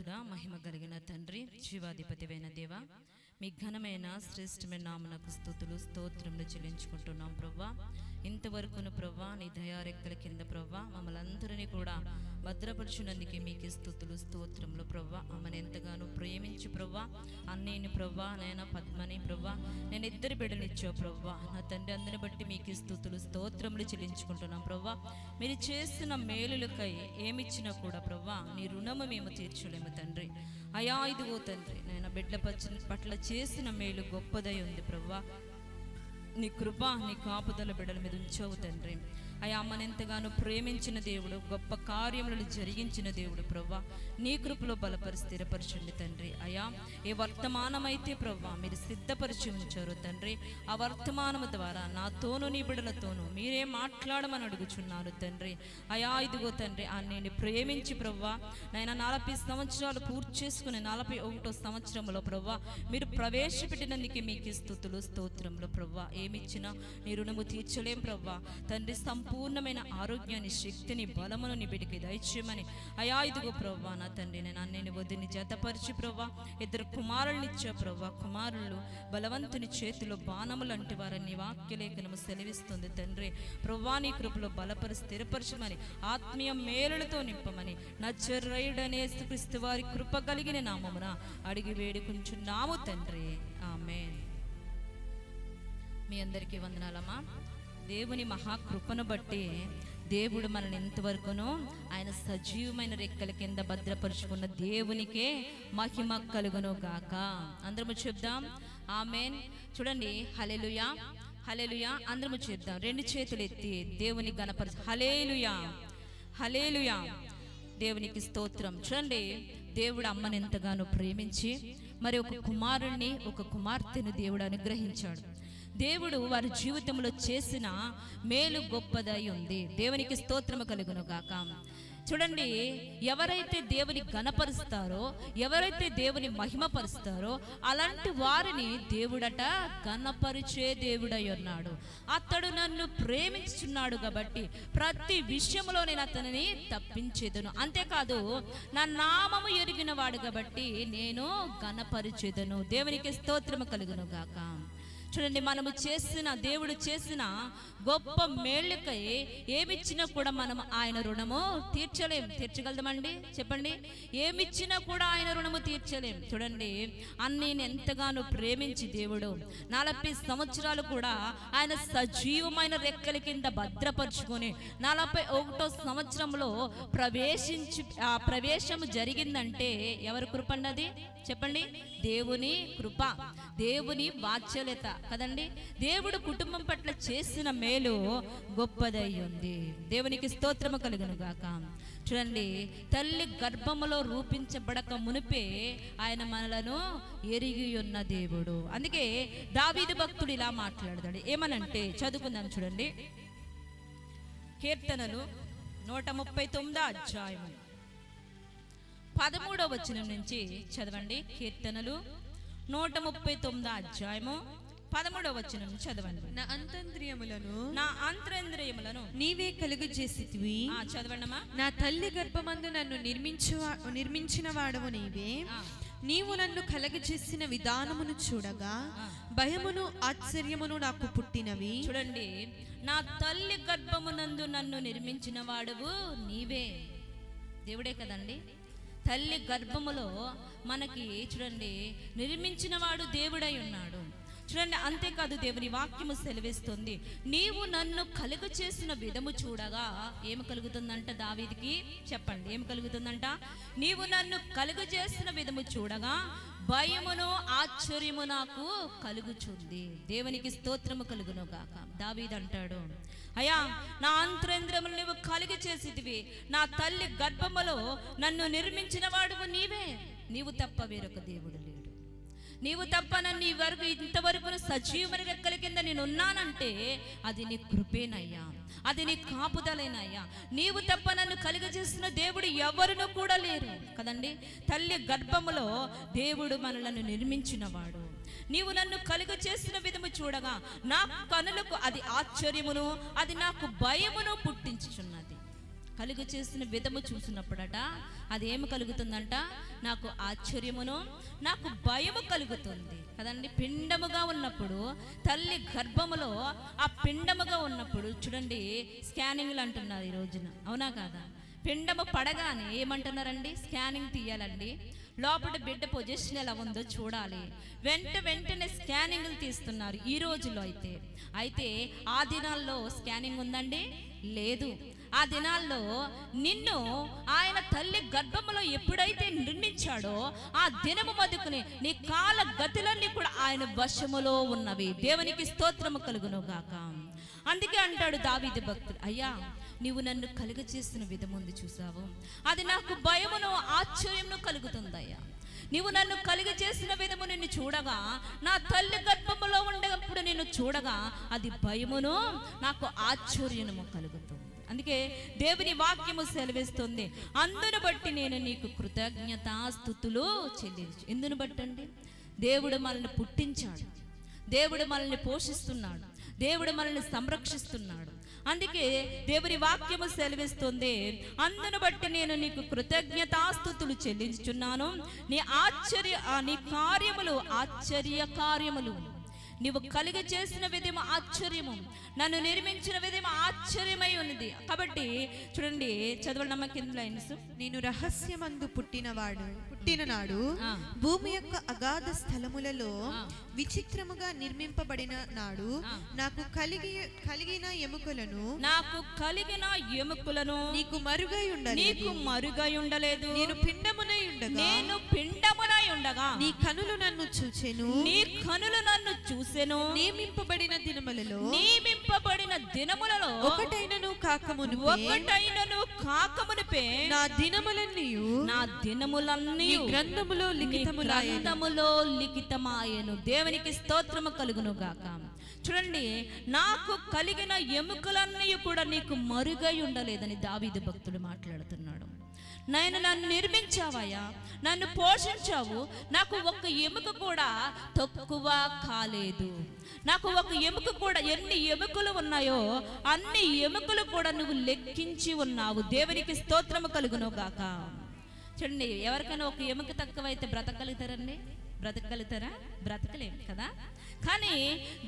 సర్వోన్నతుడా, మహిమ కలిగిన తండ్రి, జీవాధిపతివైన దేవ, మీ ఘనమైన శ్రేష్టమైన నామమునకు స్తుతులు స్తోత్రములు చెల్లించుకుంటున్నాం ప్రవ్వా. ఇంతవరకును ప్రవ్వా నీ దయారెక్కల కింద ప్రవ్వా మమ్మల్ని అందరినీ కూడా భద్రపరచునందుకే మీకు స్తుతులు స్తోత్రములు ప్రవ్వా. ఆమెను ఎంతగానో ప్రేమించి ప్రవ్వా అన్నయ్యని ప్రవ్వా నేను పద్మని ప్రవ్వా నేను ఇద్దరు బిడ్డనిచ్చావు ప్రవ్వా. నా తండ్రి అందరిని బట్టి మీకు స్తుతులు స్తోత్రములు చెల్లించుకుంటున్నాం ప్రవ్వా. మీరు చేసిన మేలులకై ఏమిచ్చినా కూడా ప్రవ్వా నీ రుణము మేము తీర్చలేము తండ్రి. అయా ఇదిగో తండ్రి నేను బిడ్డ పట్ల చేసిన మేలు గొప్పదై ఉంది ప్రవ్వా. నీ కృప నీ కాపుదల బిడ్డల మీద ఉంచావు తండ్రి. అయా అమ్మను ఎంతగానో ప్రేమించిన దేవుడు, గొప్ప కార్యములను జరిగించిన దేవుడు ప్రవ్వా. నీ కృపలో బలపరిచి స్థిరపరచండి తండ్రి. అయా ఏ వర్తమానమైతే ప్రవ్వా మీరు సిద్ధపరిచి ఉంచారు తండ్రి, ఆ వర్తమానము ద్వారా నాతోనూ నీ బిడ్డలతోనూ మీరే మాట్లాడమని అడుగుచున్నారు తండ్రి. అయా ఇదిగో తండ్రి నేను ప్రేమించి ప్రవ్వా నైనా 40 సంవత్సరాలు పూర్తి చేసుకుని 41వ సంవత్సరంలో ప్రవ్వా మీరు ప్రవేశపెట్టినందుకే మీకు స్తుతులు స్తోత్రములు ప్రవ్వా. ఏమిచ్చినా నీ రుణము తీర్చలేం ప్రవ్వా తండ్రి. సంపూర్ణమైన ఆరోగ్యాన్ని, శక్తిని, బలమును నీ బిడ్డకి దయచేయమని అయా ఇదిగో ప్రవ్వా నా తండ్రి నేను అన్నయ్యని వదిని జతపరిచి ప్రవ్వా 2 కుమారులను ఇచ్చా ప్రవ్వా. కుమారులు బలవంతుని చేతిలో బాణములు అంటే వారని వాక్యలేఖనము సెలవిస్తుంది తండ్రి. ప్రవ్వా నీ కృపలో బలపరిచి స్థిరపరచమని ఆత్మీయ మేలులతో నింపమని నజరేయుడైన యేసుక్రీస్తు వారి కృప కలిగిన నామమున అడిగి వేడుకుంటున్నాము తండ్రి. ఆమేన్. మీ అందరికీ వందనాలమ్మా. దేవుని మహాకృపను బట్టి దేవుడు మనల్ని ఇంతవరకును ఆయన సజీవమైన రెక్కల కింద భద్రపరుచుకున్న దేవునికే మహిమ కలుగును గాక. అందరము చెప్దాం ఆమేన్. చూడండి హల్లెలూయా హల్లెలూయా అందరము చెప్దాం. 2 చేతులు ఎత్తి దేవుని గణపరచు. హల్లెలూయా హల్లెలూయా దేవునికి స్తోత్రం. చూడండి దేవుడు అమ్మని ఎంతగానో ప్రేమించి మరి ఒక కుమారుణ్ణి ఒక కుమార్తెను దేవుడు అనుగ్రహించాడు. దేవుడు వారి జీవితంలో చేసిన మేలు గొప్పదై ఉంది. దేవునికి స్తోత్రము కలుగును గాక. చూడండి ఎవరైతే దేవుని ఘనపరుస్తారో, ఎవరైతే దేవుని మహిమపరుస్తారో అలాంటి వారిని దేవుడట ఘనపరిచే దేవుడై ఉన్నాడు. అతడు నన్ను ప్రేమించుచున్నాడు కాబట్టి ప్రతి విషయంలో నేను అతనిని తప్పించేదను. అంతేకాదు నా నామము ఎరిగిన వాడు కాబట్టి నేను ఘనపరిచేదను. దేవునికి స్తోత్రము కలుగును గాక. చూడండి మనము చేసిన దేవుడు చేసిన గొప్ప మేళ్ళకై ఏమిచ్చినా కూడా మనం ఆయన రుణము తీర్చలేం. తీర్చగలదామండి చెప్పండి? ఏమిచ్చినా కూడా ఆయన రుణము తీర్చలేం. చూడండి అన్నయ్యని ఎంతగానో ప్రేమించి దేవుడు 40 సంవత్సరాలు కూడా ఆయన సజీవమైన రెక్కల కింద భద్రపరుచుకొని 41వ సంవత్సరంలో ప్రవేశము జరిగిందంటే ఎవరి కృప అన్నది చెప్పండి? దేవుని కృప, దేవుని వాత్సల్యత కదండి. దేవుడు కుటుంబం పట్ల చేసిన మేలు గొప్పదై ఉంది. దేవునికి స్తోత్రము కలుగును గాక. చూడండి తల్లి గర్భములో రూపించబడక మునిపే ఆయన మనలను ఎరిగి ఉన్న దేవుడు. అందుకే దావీదు భక్తుడు ఇలా మాట్లాడతాడు. ఏమనంటే చదువుకుందాం చూడండి. కీర్తనలు 139వ అధ్యాయము 13వ వచనం నుంచి చదవండి. కీర్తనలు 139వ అధ్యాయము 13వ వచనం చదవండి. నా అంతరింద్రియములను నీవే కలుగజేసితివి. చదవండమ్మా. నా తల్లి గర్భమందు నన్ను నిర్మించిన వాడవు నీవే. నీవు నన్ను కలగజేసిన విధానమును చూడగా భయమును ఆశ్చర్యమును నాకు పుట్టినవి. చూడండి నా తల్లి గర్భమునందు నన్ను నిర్మించిన వాడవు నీవే. దేవుడే కదండి. తల్లి గర్భములో మనకి చూడండి నిర్మించిన వాడు దేవుడై ఉన్నాడు. చూడండి అంతేకాదు దేవుని వాక్యము సెలవిస్తుంది, నీవు నన్ను కలుగ చేసిన విధము చూడగా ఏమి కలుగుతుందంట దావీదుకి? చెప్పండి ఏమి కలుగుతుందంట? నీవు నన్ను కలుగ చేసిన విధము చూడగా భయమును ఆశ్చర్యము నాకు కలుగుచుంది. దేవునికి స్తోత్రము కలుగును గాక. దావీదు అంటాడు, అయ్యా నా అంతరింద్రియములు నువ్వు కలుగ చేసితివి. నా తల్లి గర్భములో నన్ను నిర్మించిన వాడువు నీవే. నీవు తప్ప వేరొక దేవుడు లేడు. నీవు తప్ప నన్ను ఇంతవరకు సజీవమైన రెక్కల కింద నేను ఉన్నానంటే అది నీ కృపేనయ్యా, అది నీ కాపుదలేనయ్యా. నీవు తప్ప నన్ను కలుగజేసిన దేవుడు ఎవరును కూడా లేరు కదండి. తల్లి గర్భములో దేవుడు మనలను నిర్మించినవాడు. నీవు నన్ను కలుగ చేసిన విధము చూడగా నా కనులకు అది ఆశ్చర్యమును అది నాకు భయమును పుట్టించుచున్నది. కలుగు చేసిన విధము చూసినప్పుడట అదేమి కలుగుతుందంట, నాకు ఆశ్చర్యమును నాకు భయము కలుగుతుంది కదండి. పిండముగా ఉన్నప్పుడు, తల్లి గర్భములో ఆ పిండముగా ఉన్నప్పుడు చూడండి, స్కానింగ్లు అంటున్నారు ఈ రోజున, అవునా కాదా? పిండము పడగానే ఏమంటున్నారండి, స్కానింగ్ తీయాలండి, లోపల బిడ్డ పొజిషన్ ఎలా ఉందో చూడాలి, వెంటనే స్కానింగ్లు తీస్తున్నారు ఈ రోజులో. అయితే ఆ దినాల్లో స్కానింగ్ ఉందండి? లేదు. ఆ దినాల్లో నిన్ను ఆయన తల్లి గర్భములో ఎప్పుడైతే నిర్మించాడో ఆ దినము మొదలుకొని నీ కాల గతులన్నీ కూడా ఆయన వశములో ఉన్నవి. దేవునికి స్తోత్రము కలుగును గాక. అందుకే అంటాడు దావీదు భక్తుడు, అయ్యా నీవు నన్ను కలుగచేసిన విధముంది చూసావు, అది నాకు భయమును ఆశ్చర్యమును కలుగుతుందయ్యా. నీవు నన్ను కలుగచేసిన విధము నిన్ను చూడగా, నా తల్లి గర్భములో ఉండేటప్పుడు నిన్ను చూడగా అది భయమును నాకు ఆశ్చర్యము కలుగుతుంది. అందుకే దేవుని వాక్యము సెలవిస్తుంది, అందును బట్టి నేను నీకు కృతజ్ఞతాస్తుతులు చెల్లించు. ఎందును బట్టండి? దేవుడు మనల్ని పుట్టించాడు, దేవుడు మనల్ని పోషిస్తున్నాడు, దేవుడు మనల్ని సంరక్షిస్తున్నాడు. అందుకే దేవుని వాక్యము సెలవిస్తుంది, అందును బట్టి నేను నీకు కృతజ్ఞతాస్తుతులు చెల్లించుచున్నాను. నీ కార్యములు ఆశ్చర్య కార్యములు, నీవు కలిగ చేసిన విధము ఆశ్చర్యము, నన్ను నిర్మించిన విధము ఆశ్చర్యమై ఉన్నది. కాబట్టి చూడండి, చదవండి అమ్మ కింద లైన్స్. నేను రహస్యమందు పుట్టిన నాడు భూమి యొక్క అగాధ స్థలములలో విచిత్రముగా నిర్మింపబడిన నాడు నాకు కలిగిన ఎముకలను నీకు మరుగై ఉండలేదు. నేను పిండమునై ఉండగా నీ కనులు నన్ను చూచెను. నియమింపబడిన దినములలో ఒకటైనను కాకమునుపే నా దినములన్నీ గ్రంథములో లిఖితమాయెను. దేవునికి స్తోత్రము కలుగును గాక. చూడండి, నాకు కలిగిన ఎముకలన్నీ కూడా నీకు మరుగై ఉండలేదని దావీదు భక్తుడు మాట్లాడుతున్నాడు. నన్ను నిర్మించావయ్యా, నన్ను పోషించావు, నాకు ఒక్క ఎముక కూడా తక్కువ కాలేదు. నాకు ఒక ఎముక కూడా, ఎన్ని ఎముకలు ఉన్నాయో అన్ని ఎముకలు కూడా నువ్వు లెక్కించి ఉన్నావు. దేవునికి స్తోత్రము కలుగును గాక. చూడండి, ఎవరికైనా ఒక ఎముక తక్కువైతే బ్రతకగలుగుతారండి? బ్రతకలేం కదా. కానీ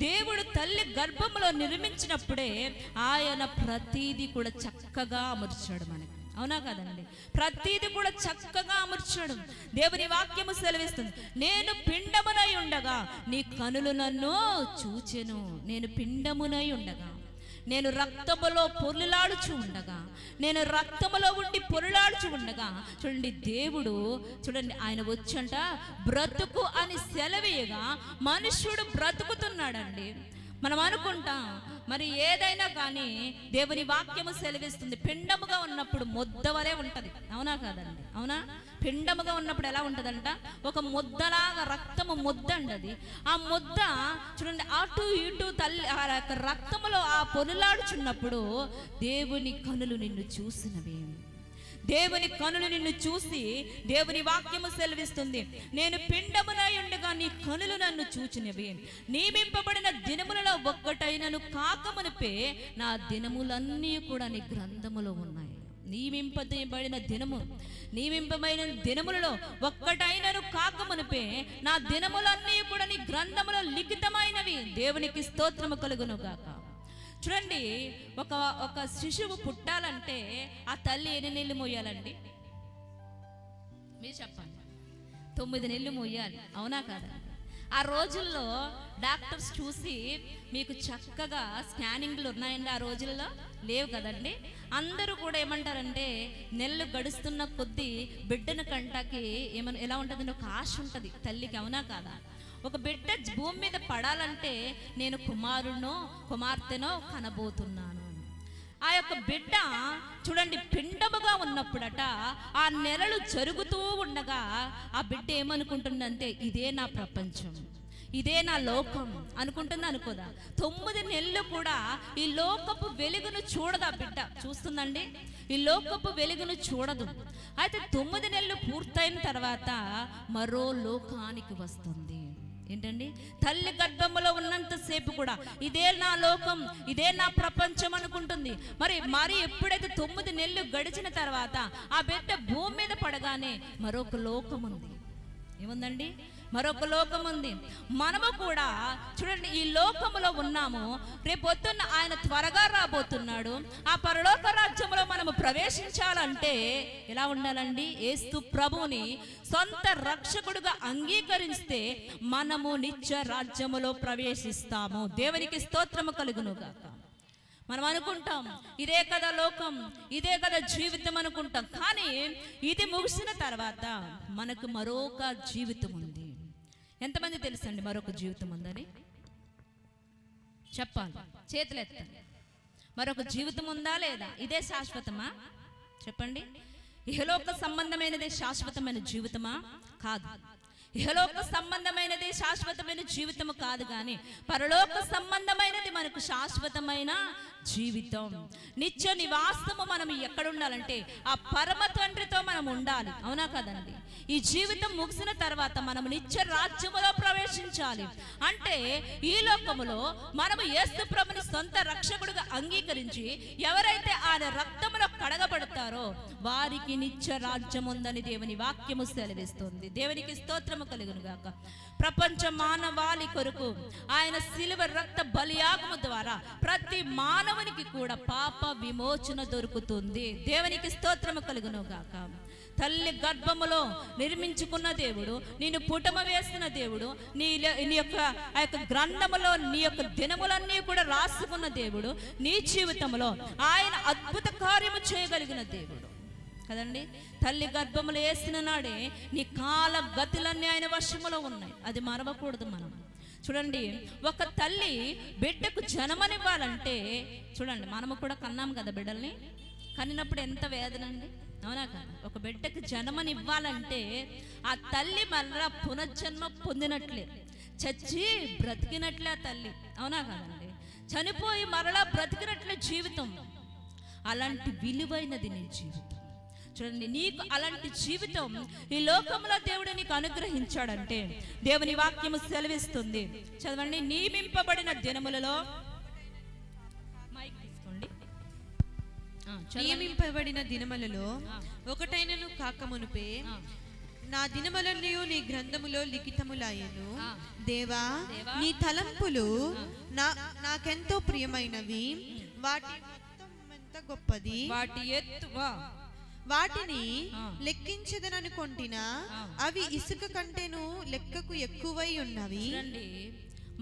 దేవుడు తల్లి గర్భంలో నిర్మించినప్పుడే ఆయన ప్రతీది కూడా చక్కగా అమర్చాడు మనకి, అవునా కదండి? ప్రతీది కూడా చక్కగా అమర్చాడు. దేవుని వాక్యము సెలవిస్తుంది, నేను పిండమునై ఉండగా నీ కనులు నన్ను చూచెను. నేను పిండమునై ఉండగా, నేను రక్తములో పొర్లులాడుచు ఉండగా, నేను రక్తములో ఉండి పొర్లులాడుచు ఉండగా, చూడండి దేవుడు, చూడండి ఆయన వచ్చంట బ్రతుకు అని సెలవేయగా మనుష్యుడు బ్రతుకుతున్నాడండి. మనం అనుకుంటాం మరి ఏదైనా కానీ దేవుని వాక్యము సెలవిస్తుంది, పిండముగా ఉన్నప్పుడు ముద్ద వలె ఉంటది, అవునా కాదండి? అవునా? పిండముగా ఉన్నప్పుడు ఎలా ఉంటదంట, ఒక ముద్దలాగా, రక్తము ముద్ద అండి. ఆ ముద్ద చూడండి అటు ఇటు తల్లి రక్తములో ఆ పొనులాడుచున్నప్పుడు దేవుని కనులు నిన్ను చూసినవి. దేవుని కనులు నిన్ను చూసి, దేవుని వాక్యము సెలవిస్తుంది, నేను పిండమునై ఉండగా నీ కనులు నన్ను చూచినవి. నియమింపబడిన దినములలో ఒక్కటైనను కాకమునిపే నా దినములన్నీ కూడా నీ గ్రంథములో ఉన్నాయి. నియమింపబడిన దినములలో ఒక్కటైనను కాకమునిపే నా దినములన్నీ కూడా నీ గ్రంథములో లిఖితమైనవి. దేవునికి స్తోత్రము కలుగును గాక. చూడండి, ఒక శిశువు పుట్టాలంటే ఆ తల్లి ఎన్ని నెలలు మోయాలండి? మీరు చెప్పండి. 9 నెలలు మోయాలి, అవునా కాదా? ఆ రోజుల్లో డాక్టర్స్ చూసి మీకు చక్కగా స్కానింగ్లు ఉన్నాయండి, ఆ రోజుల్లో లేవు కదండి. అందరూ కూడా ఏమంటారంటే నెలలు గడుస్తున్న కొద్దీ బిడ్డను కంటాకి ఎలా ఉంటుందండి, ఒక ఆశ ఉంటుంది తల్లికి, అవునా కాదా? ఒక బిడ్డ భూమి మీద పడాలంటే నేను కుమార్తెనో కనబోతున్నాను. ఆ యొక్క బిడ్డ చూడండి పిండముగా ఉన్నప్పుడట ఆ నెలలు జరుగుతూ ఉండగా ఆ బిడ్డ ఏమనుకుంటుందంటే ఇదే నా ప్రపంచం, ఇదే నా లోకం అనుకుంటుంది. అనుకోదా? 9 నెలలు కూడా ఈ లోకపు వెలుగును చూడదు ఆ బిడ్డ. చూస్తుందండి, ఈ లోకపు వెలుగును చూడదు. అయితే 9 నెలలు పూర్తయిన తర్వాత మరో లోకానికి వస్తుంది. ఏంటండి? తల్లి గర్భంలో ఉన్నంతసేపు కూడా ఇదే నా లోకం, ఇదే నా ప్రపంచం అనుకుంటుంది. మరి ఎప్పుడైతే 9 నెలలు గడిచిన తర్వాత ఆ బిడ్డ భూమి మీద పడగానే మరొక లోకం ఉంది. ఏముందండి? మరొక లోకం ఉంది. మనము కూడా చూడండి, ఈ లోకములో ఉన్నాము. రేపొద్దున్న ఆయన త్వరగా రాబోతున్నాడు. ఆ పరలోక రాజ్యంలో మనము ప్రవేశించాలంటే ఎలా ఉండాలండి? యేసు ప్రభువుని సొంత రక్షకుడుగా అంగీకరిస్తే మనము నిత్య రాజ్యములో ప్రవేశిస్తాము. దేవునికి స్తోత్రము కలుగును గాక. మనం అనుకుంటాం ఇదే కదా లోకం, ఇదే కదా జీవితం అనుకుంటాం. కానీ ఇది ముగిసిన తర్వాత మనకు మరొక జీవితం ఉంది. ఎంతమంది తెలుసండి మరొక జీవితం ఉందని? చెప్పాలి, చేతులు ఎత్తండి. మరొక జీవితం ఉందా లేదా? ఇదే శాశ్వతమా? చెప్పండి. ఇహలోక సంబంధమైనదే శాశ్వతమైన జీవితమా? కాదు. ఇహలోక సంబంధమైనది శాశ్వతమైన జీవితము కాదు, కానీ పరలోక సంబంధమైనది మనకు శాశ్వతమైన జీవితం, నిత్య నివాసము. మనం ఎక్కడ ఉండాలంటే ఆ పరమ తండ్రితో మనం ఉండాలి. అవునా కదండి? ఈ జీవితం ముగిసిన తర్వాత మనం నిత్య రాజ్యములో ప్రవేశించాలి. అంటే ఈ లోకములో మనము యేసు ప్రభుని సొంత రక్షకుడుగా అంగీకరించి ఎవరైతే ఆయన రక్తములో కడగబడతారో వారికి నిత్య రాజ్యం ఉందని దేవుని వాక్యము సెలవిస్తుంది. దేవునికి స్తోత్రము కలుగును గాక. ప్రపంచ మానవాళి కొరకు ఆయన శిలువ రక్త బలియాగము ద్వారా ప్రతి మానవునికి కూడా పాప విమోచన దొరుకుతుంది. దేవునికి స్తోత్రము కలుగును గాక. తల్లి గర్భములో నిర్మించుకున్న దేవుడు, నేను పుటమ వేసిన దేవుడు, నీ యొక్క ఆ యొక్క గ్రంథములో నీ యొక్క దినములన్నీ కూడా రాసుకున్న దేవుడు, నీ జీవితంలో ఆయన అద్భుత కార్యము చేయగలిగిన దేవుడు కదండి. తల్లి గర్భములు వేసిన నాడే నీ కాల గతులన్నీ ఆయన వశములో ఉన్నాయి. అది మరవకూడదు మనం. చూడండి, ఒక తల్లి బిడ్డకు జన్మనివ్వాలంటే చూడండి, మనము కూడా కన్నాం కదా బిడ్డల్ని. కనినప్పుడు ఎంత వేదన అండి, అవునా కదా? ఒక బిడ్డకు జన్మనివ్వాలంటే ఆ తల్లి మళ్ళా పునర్జన్మ పొందినట్లే, చచ్చి బ్రతికినట్లే ఆ తల్లి, అవునా కదండి? చనిపోయి మరలా బ్రతికినట్లే జీవితం. అలాంటి విలువైనది నీ జీవితం. చూడండి, నీకు అలాంటి జీవితం ఈ లోకంలో దేవుడు నీకు అనుగ్రహించాడంటే దేవుని వాక్యము సెలవిస్తుంది. చదవండి. నియమింపబడిన దినములలో, మైక్ తీసుకోండి. నియమింపబడిన దినములలో ఒకటైనను కాకమునుపే నా దినములన్నీ నీ గ్రంథములో లిఖితములాయెను. దేవా, నీ తలంపులు నాకెంతో ప్రియమైనవి. వాటి మొత్తం ఎంత గొప్పది. వాటిని లెక్కించదననుకొంటినా అవి ఇసుక కంటేను లెక్కకు ఎక్కువై ఉన్నవి.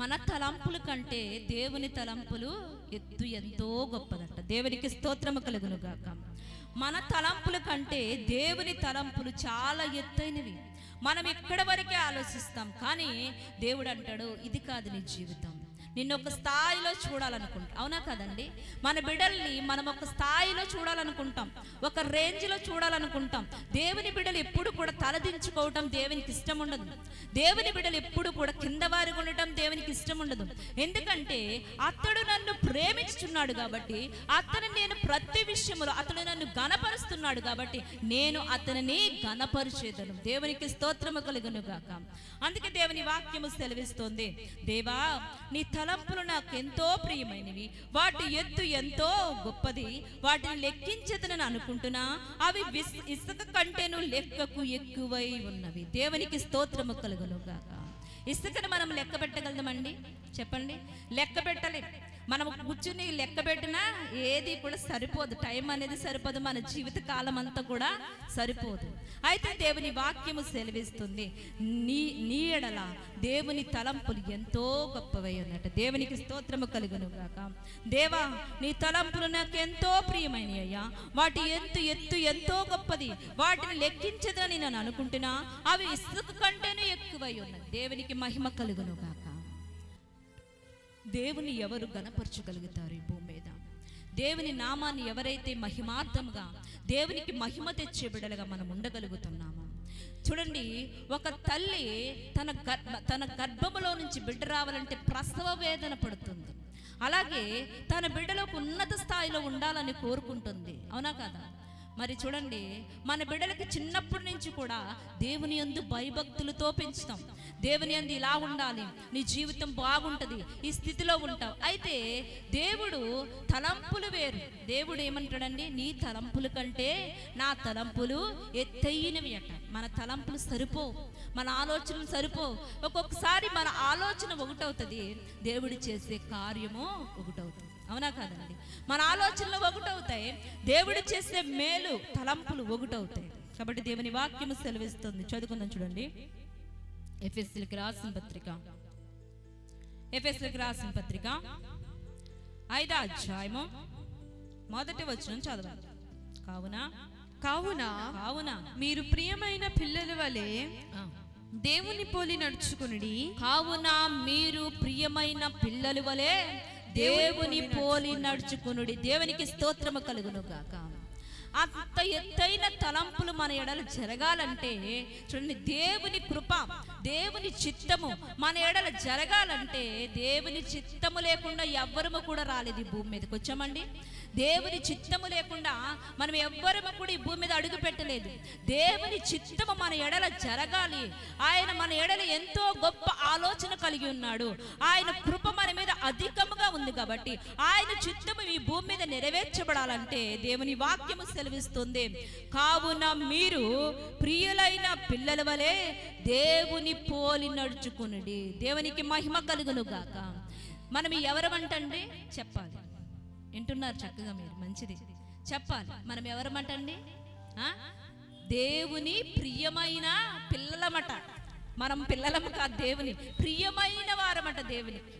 మన తలంపుల కంటే దేవుని తలంపులు ఎత్తు ఎంతో గొప్పదట. దేవునికి స్తోత్రము కలుగును గాక. మన తలంపుల కంటే దేవుని తలంపులు చాలా ఎత్తైనవి. మనం ఇక్కడ వరకే ఆలోచిస్తాం, కానీ దేవుడు అంటాడు ఇది కాదు నీ జీవితం, నిన్ను ఒక స్థాయిలో చూడాలనుకుంటాం. అవునా కదండి? మన బిడ్డల్ని మనం ఒక స్థాయిలో చూడాలనుకుంటాం, ఒక రేంజ్లో చూడాలనుకుంటాం. దేవుని బిడ్డలు ఎప్పుడు కూడా తలదించుకోవటం దేవునికి ఇష్టం ఉండదు. దేవుని బిడ్డలు ఎప్పుడు కూడా కింద వారిగా ఉండటం దేవునికి ఇష్టం ఉండదు. ఎందుకంటే అతడు నన్ను ప్రేమించుచున్నాడు కాబట్టి, నేను ప్రతి విషయంలో అతడు నన్ను ఘనపరుస్తున్నాడు కాబట్టి నేను అతనిని ఘనపరిచేదను. దేవునికి స్తోత్రము కలుగును గాక. అందుకే దేవుని వాక్యము సెలవిస్తోంది, దేవా, నీ తలంపులు నాకు ఎంతో ప్రియమైనవి, వాటి ఎత్తు ఎంతో గొప్పది. వాటిని లెక్కించదనని అనుకుంటున్నా అవి ఇసుక కంటేను లెక్కకు ఎక్కువై ఉన్నవి. దేవునికి స్తోత్రము కలుగును గాక. ఇసుకను మనం లెక్క పెట్టగలమండి? చెప్పండి. లెక్క పెట్టలేం. మనం కూర్చుని లెక్క పెట్టినా ఏది కూడా సరిపోదు, టైం అనేది సరిపోదు, మన జీవిత కాలం అంతా కూడా సరిపోదు. అయితే దేవుని వాక్యము సెలవిస్తుంది, నీ ఎడల దేవుని తలంపులు ఎంతో గొప్పవై ఉన్నట్టు. దేవునికి స్తోత్రము కలుగును గాక. దేవా, నీ తలంపులు నాకు ఎంతో ప్రియమైనవి అయ్యా, వాటి ఎత్తు ఎంతో గొప్పది. వాటిని లెక్కించదని నేను అనుకుంటున్నా అవి ఇసుక కంటేనే ఎక్కువై ఉన్నది. దేవునికి మహిమ కలుగును గాక. దేవుని ఎవరు గణపరచగలుగుతారు ఈ భూమి మీద? దేవుని నామాన్ని ఎవరైతే మహిమార్థంగా దేవునికి మహిమ తెచ్చే బిడ్డలుగా మనం ఉండగలుగుతున్నాము? చూడండి, ఒక తల్లి తన గర్భములో నుంచి బిడ్డ రావాలంటే ప్రసవ వేదన పడుతుంది. అలాగే తన బిడ్డలకు ఉన్నత స్థాయిలో ఉండాలని కోరుకుంటుంది. అవునా కదా? మరి చూడండి, మన బిడ్డలకి చిన్నప్పటి నుంచి కూడా దేవుని యందు భయభక్తులతో పెంచుతాం. దేవుని యందు ఇలా ఉండాలి, నీ జీవితం బాగుంటుంది, ఈ స్థితిలో ఉంటావు. అయితే దేవుడు తలంపులు వేరు. దేవుడు ఏమంటాడండి, నీ తలంపుల కంటే నా తలంపులు ఎత్తైనవి అట. మన తలంపులు సరిపోవు, మన ఆలోచనలు సరిపోవు. ఒక్కొక్కసారి మన ఆలోచన ఒకటవుతుంది, దేవుడు చేసే కార్యము ఒకటవుతుంది. అవునా కాదండి? మన ఆలోచనలు ఒకటవుతాయి, దేవుడు చేసే మేలు తలంపులు ఒకటవుతాయి. కాబట్టి దేవుని వాక్యము సెలవిస్తుంది. చదువుకుందాం చూడండి. ఎఫెసీయులకు రాసిన పత్రిక 5వ అధ్యాయము 1వ వచనం చదవాలి. కావున మీరు ప్రియమైన పిల్లల వలె దేవుని పోలి నడుచుకునుడి. కావున మీరు ప్రియమైన పిల్లల వలె దేవుని పోలి నడుచుకునుడి. దేవునికి స్తోత్రము కలుగును గాక. అంత ఎత్తైన తలంపులు మన ఎడల జరగాలంటే చూడండి, దేవుని కృప, దేవుని చిత్తము మన ఎడల జరగాలంటే దేవుని చిత్తము లేకుండా ఎవ్వరము కూడా రాలేదు ఈ భూమి మీదకి. వచ్చామండి? దేవుని చిత్తము లేకుండా మనం ఎవ్వరము కూడా ఈ భూమి మీద అడుగు పెట్టలేదు. దేవుని చిత్తము మన ఎడల జరగాలి. ఆయన మన ఎడల ఎంతో గొప్ప ఆలోచన కలిగి ఉన్నాడు. ఆయన కృప మన మీద అధికముగా ఉంది కాబట్టి ఆయన చిత్తము ఈ భూమి మీద నెరవేర్చబడాలంటే దేవుని వాక్యము సెలవిస్తుంది. కావున మీరు ప్రియులైన పిల్లల వలె దేవుని పోలి నడుచుకునుడి. దేవునికి మహిమ కలుగును గాక. మనం ఎవరమంటండి? చెప్పాలి. వింటున్నారు చక్కగా మీరు? మంచిది, చెప్పాలి. మనం ఎవరమంటండి? దేవుని ప్రియమైన పిల్లలమట. మనం పిల్లలము కాదు, దేవుని ప్రియమైన వారమట దేవునికి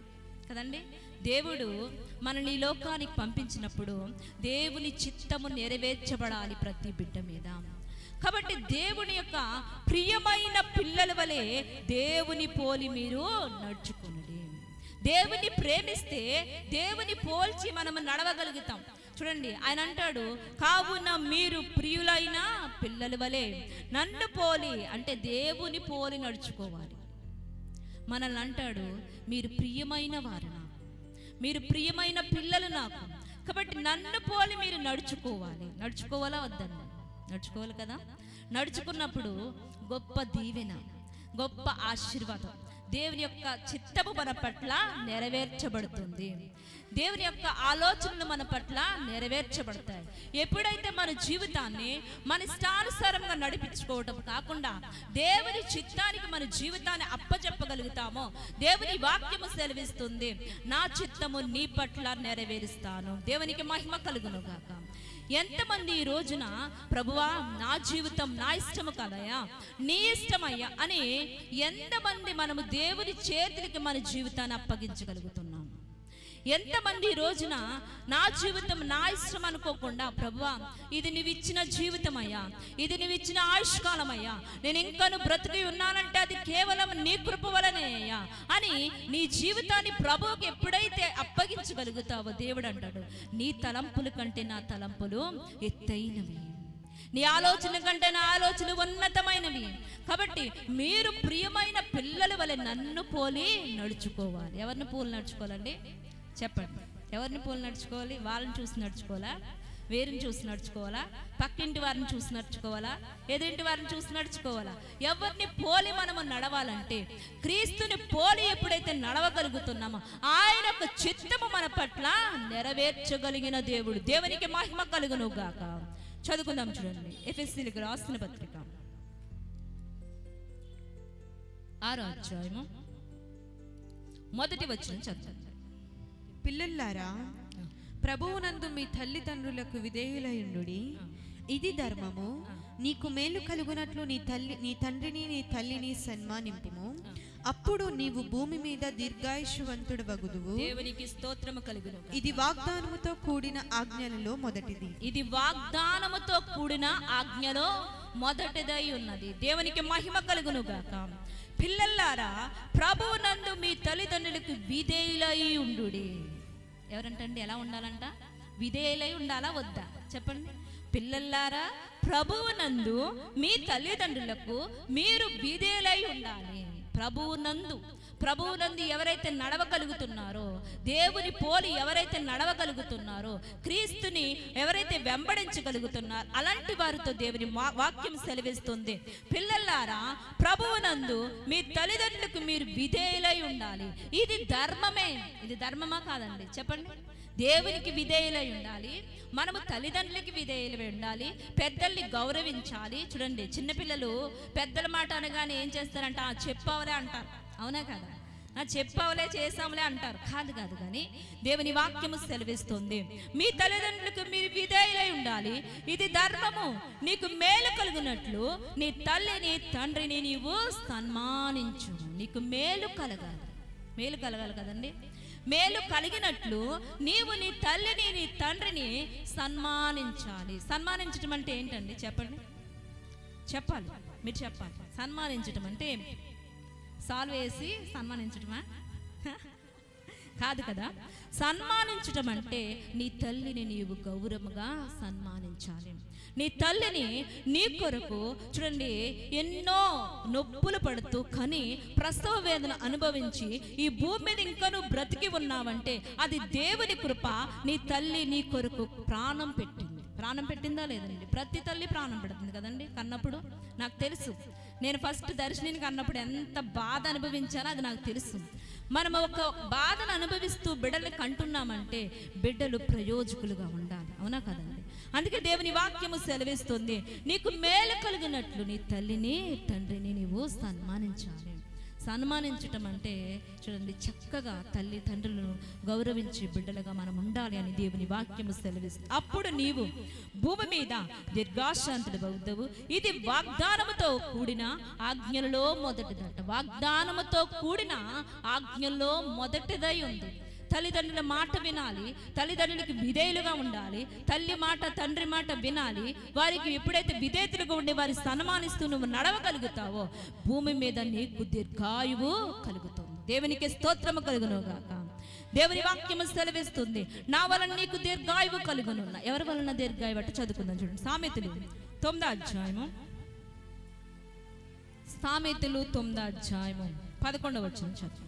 కదండి. దేవుడు మనల్ని ఈ లోకానికి పంపించినప్పుడు దేవుని చిత్తము నెరవేర్చబడాలి ప్రతి బిడ్డ మీద. కాబట్టి దేవుని యొక్క ప్రియమైన పిల్లల వలె దేవుని పోలి మీరు నడుచుకునండి. దేవుని ప్రేమిస్తే దేవుని పోల్చి మనం నడవగలుగుతాం. చూడండి, ఆయన అంటాడు, కావున మీరు ప్రియులైన పిల్లల వలె నన్ను పోలి, అంటే దేవుని పోలి నడుచుకోవాలి. మనల్ని అంటాడు, మీరు ప్రియమైన వారు నాకు, మీరు ప్రియమైన పిల్లలు నాకు, కాబట్టి నన్ను పోలి మీరు నడుచుకోవాలి. నడుచుకోవాలా వద్దండి? నడుచుకోవాలి కదా. నడుచుకున్నప్పుడు గొప్ప దీవెన, గొప్ప ఆశీర్వాదం, దేవుని యొక్క చిత్తము మన పట్ల నెరవేర్చబడుతుంది. దేవుని యొక్క ఆలోచనలు మన పట్ల నెరవేర్చబడతాయి. ఎప్పుడైతే మన జీవితాన్ని మన ఇష్టానుసారంగా నడిపించుకోవటం కాకుండా దేవుని చిత్తానికి మన జీవితాన్ని అప్పచెప్పగలుగుతామో దేవుని వాక్యము సెలవిస్తుంది, నా చిత్తము నీ పట్ల నెరవేరుస్తాను. దేవునికి మహిమ కలుగును గాక. ఎంతమంది ఈ రోజున ప్రభువా నా జీవితం నా ఇష్టము కదయ్యా, నీ ఇష్టమయ్యా అని ఎంతమంది మనము దేవుని చేతులకి మన జీవితాన్ని అప్పగించగలుగుతున్నాం? ఎంతమంది ఈ రోజున నా జీవితం నా ఇష్టం అనుకోకుండా, ప్రభువా ఇది నువ్వు ఇచ్చిన జీవితం అయ్యా, ఇది నువ్వు ఇచ్చిన ఆయుష్కాలం అయ్యా, నేను ఇంకాను బ్రతికి ఉన్నానంటే అది కేవలం నీ కృప వలనే అయ్యా అని నీ జీవితాన్ని ప్రభువుకి ఎప్పుడైతే అప్పగించగలుగుతావో దేవుడు అంటాడు, నీ తలంపుల కంటే నా తలంపులు ఎత్తైనవి, నీ ఆలోచన కంటే నా ఆలోచనలు ఉన్నతమైనవి. కాబట్టి మీరు ప్రియమైన పిల్లల వలె నన్ను పోలి నడుచుకోవాలి. ఎవరిని పోలి నడుచుకోవాలండి? చెప్పండి. ఎవరిని పోలి నడుచుకోవాలి? వాళ్ళని చూసి నడుచుకోవాలా? వేరుని చూసి నడుచుకోవాలా? పక్కింటి వారిని చూసి నడుచుకోవాలా? ఎదురింటి వారిని చూసి నడుచుకోవాలా? ఎవరిని పోలి మనము నడవాలంటే క్రీస్తుని పోలి ఎప్పుడైతే నడవగలుగుతున్నామో ఆయన యొక్క చిత్తము మన పట్ల నెరవేర్చగలిగిన దేవుడు. దేవునికి మహిమ కలుగును గాక. చదువుకుందాం చూడండి. ఎఫెసీయులకు రాసిన పత్రిక 6వ అధ్యాయము 1వ వచనం చదువుతాం. పిల్లల్లారా, ప్రభువునందు మీ తల్లిదండ్రులకు విధేయులయుండుడి, ఇది ధర్మము. నీకు మేలు కలుగునట్లు నీ తండ్రిని నీ తల్లిని సన్మానింపుము, అప్పుడు నీవు భూమి మీద దీర్ఘాయుష్వంతుడు వగుదువు. దేవునికి స్తోత్రము కలుగును. ఇది వాగ్దానముతో కూడిన ఆజ్ఞలలో మొదటిది. ఇది వాగ్దానముతో కూడిన ఆజ్ఞలో మొదటిదై ఉన్నది. దేవునికి మహిమ కలుగును గాక. పిల్లల్లారా, ప్రభువునందు మీ తల్లిదండ్రులకు విధేయులై ఉండుడి. ఎవరంటండి? ఎలా ఉండాలంట? విధేయులై ఉండాలా వద్దా? చెప్పండి. పిల్లల్లారా ప్రభువునందు మీ తల్లిదండ్రులకు మీరు విధేయులై ఉండాలి. ప్రభువునందు ఎవరైతే నడవగలుగుతున్నారో, దేవుని పోలి ఎవరైతే నడవగలుగుతున్నారో, క్రీస్తుని ఎవరైతే వెంబడించగలుగుతున్నారో అలాంటి వారితో దేవుని వాక్యం సెలవిస్తుంది. పిల్లలారా ప్రభువునందు మీ తల్లిదండ్రులకు మీరు విధేయులై ఉండాలి. ఇది ధర్మమే. ఇది ధర్మమా కాదండి? చెప్పండి. దేవునికి విధేయులై ఉండాలి, మనము తల్లిదండ్రులకి విధేయులై ఉండాలి, పెద్దల్ని గౌరవించాలి. చూడండి, చిన్నపిల్లలు పెద్దల మాట అనగానే ఏం చేస్తారంట? చెప్పావులే అంటారు. అవునా కదా? చెప్పావులే, చేసాములే అంటారు. కాదు కానీ దేవుని వాక్యము సెలవిస్తుంది, మీ తల్లిదండ్రులకు మీరు విధేయులై ఉండాలి, ఇది ధర్మము. నీకు మేలు కలుగునట్లు నీ తల్లిని తండ్రిని నీవు సన్మానించు. నీకు మేలు కలగాలి కదండి. మేలు కలిగినట్లు నీవు నీ తల్లిని నీ తండ్రిని సన్మానించాలి. సన్మానించటం అంటే ఏంటండి? చెప్పండి, చెప్పాలి, మీరు చెప్పాలి. సన్మానించటం అంటే ఏమిటి? సాల్వ్ వేసి సన్మానించటమా? కాదు కదా. సన్మానించటం అంటే నీ తల్లిని నీవు గౌరవంగా సన్మానించాలి. నీ తల్లిని నీ కొరకు చూడండి ఎన్నో నొప్పులు పడుతూ కానీ ప్రసవ వేదన అనుభవించి ఈ భూమి మీద ఇంకా నువ్వు బ్రతికి ఉన్నావంటే అది దేవుని కృప. నీ తల్లి నీ కొరకు ప్రాణం పెట్టిందా లేదండి? ప్రతి తల్లి ప్రాణం పెడుతుంది కదండి. కన్నప్పుడు నాకు తెలుసు, నేను ఫస్ట్ దర్శిని కన్నప్పుడు ఎంత బాధ అనుభవించానో అది నాకు తెలుసు. మనం ఒక బాధను అనుభవిస్తూ బిడ్డలు కంటున్నామంటే బిడ్డలు ప్రయోజకులుగా ఉండాలి. అవునా కదండి? అందుకే దేవుని వాక్యము సెలవిస్తుంది, నీకు మేలు కలిగినట్లు నీ తల్లిని తండ్రిని నీవు సన్మానించాలి. సన్మానించటం అంటే చూడండి, చక్కగా తల్లి తండ్రులను గౌరవించే బిడ్డలుగా మనం ఉండాలి అని దేవుని వాక్యము సెలవిస్తుంది. అప్పుడు నీవు భూమి మీద దీర్ఘాశాంతుడు అవుతావు. ఇది వాగ్దానముతో కూడిన ఆజ్ఞలలో మొదటిదట. వాగ్దానముతో కూడిన ఆజ్ఞల్లో మొదటిదై ఉంది. తల్లిదండ్రుల మాట వినాలి, తల్లిదండ్రులకి విధేయులుగా ఉండాలి, తల్లి మాట తండ్రి మాట వినాలి. వారికి ఎప్పుడైతే విధేయులుగా ఉండి వారి సన్మానిస్తూ నువ్వు నడవగలుగుతావో భూమి మీద నీకు దీర్ఘాయువు కలుగుతుంది. దేవునికి స్తోత్రము కలుగునుగాక. దేవుని వాక్యము సెలవిస్తుంది, నా వలన నీకు దీర్ఘాయువు కలుగును. ఎవరి వలన దీర్ఘాయువు అంటే చదువుకుందాం చూడండి. సామెతలు 9వ అధ్యాయము 11వ వచనం చదువు.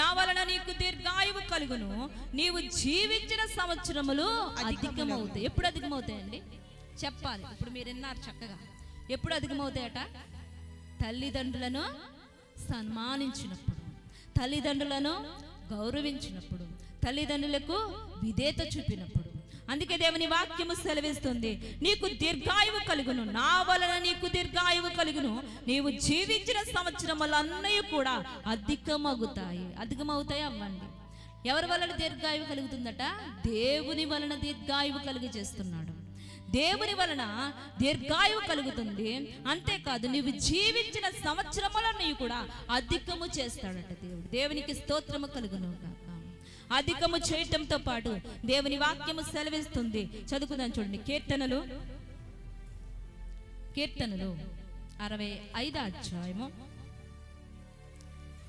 నా వలన నీకు దీర్ఘాయువు కలుగును, నీవు జీవించిన సంవత్సరములు అధికమవుతాయి. ఎప్పుడు అధికమవుతాయండి? చెప్పాలి. ఇప్పుడు మీరు విన్నారు చక్కగా. ఎప్పుడు అధికమవుతాయట? తల్లిదండ్రులను సన్మానించినప్పుడు, తల్లిదండ్రులను గౌరవించినప్పుడు, తల్లిదండ్రులకు విధేయత చూపినప్పుడు. అందుకే దేవుని వాక్యము సెలవిస్తుంది, నీకు దీర్ఘాయువు కలుగును, నా వలన నీకు దీర్ఘాయువు కలుగును, నీవు జీవించిన సంవత్సరములన్నీ కూడా అధికమవుతాయి. అవ్వండి. ఎవరి వలన దీర్ఘాయువు కలుగుతుందట? దేవుని వలన దీర్ఘాయువు కలుగు చేస్తున్నాడు. దేవుని వలన దీర్ఘాయువు కలుగుతుంది. అంతేకాదు నీవు జీవించిన సంవత్సరములన్నీ కూడా అధికము చేస్తాడట దేవుడు. దేవునికి స్తోత్రము కలుగును. అధికము చేయటంతో పాటు దేవుని వాక్యము సెలవిస్తుంది. చదువుకుందాం చూడండి. కీర్తనలు 65వ అధ్యాయము,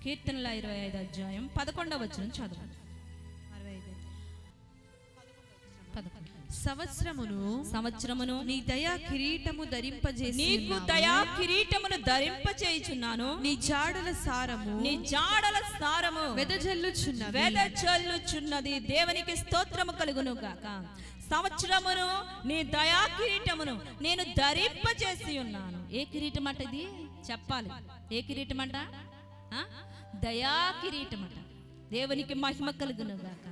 కీర్తనల 25వ అధ్యాయం 11వ వచనం చదవండి. సంవత్సరమును నీ దయా కిరీటము ధరింపజేసి, నీకు దయా కిరీటమును ధరింపజేయుచున్నాను. నీ జాడల సారము వెదజల్లుచున్నది. దేవునికి స్తోత్రము కలుగును గాక. సంవత్సరమును నీ దయా కిరీటమును నేను ధరింపజేసి ఉన్నాను. ఏ కిరీటం అంట ఇది? చెప్పాలి. ఏ కిరీటం అంట? దయా కిరీటం అంట. దేవునికి మహిమ కలుగును గాక.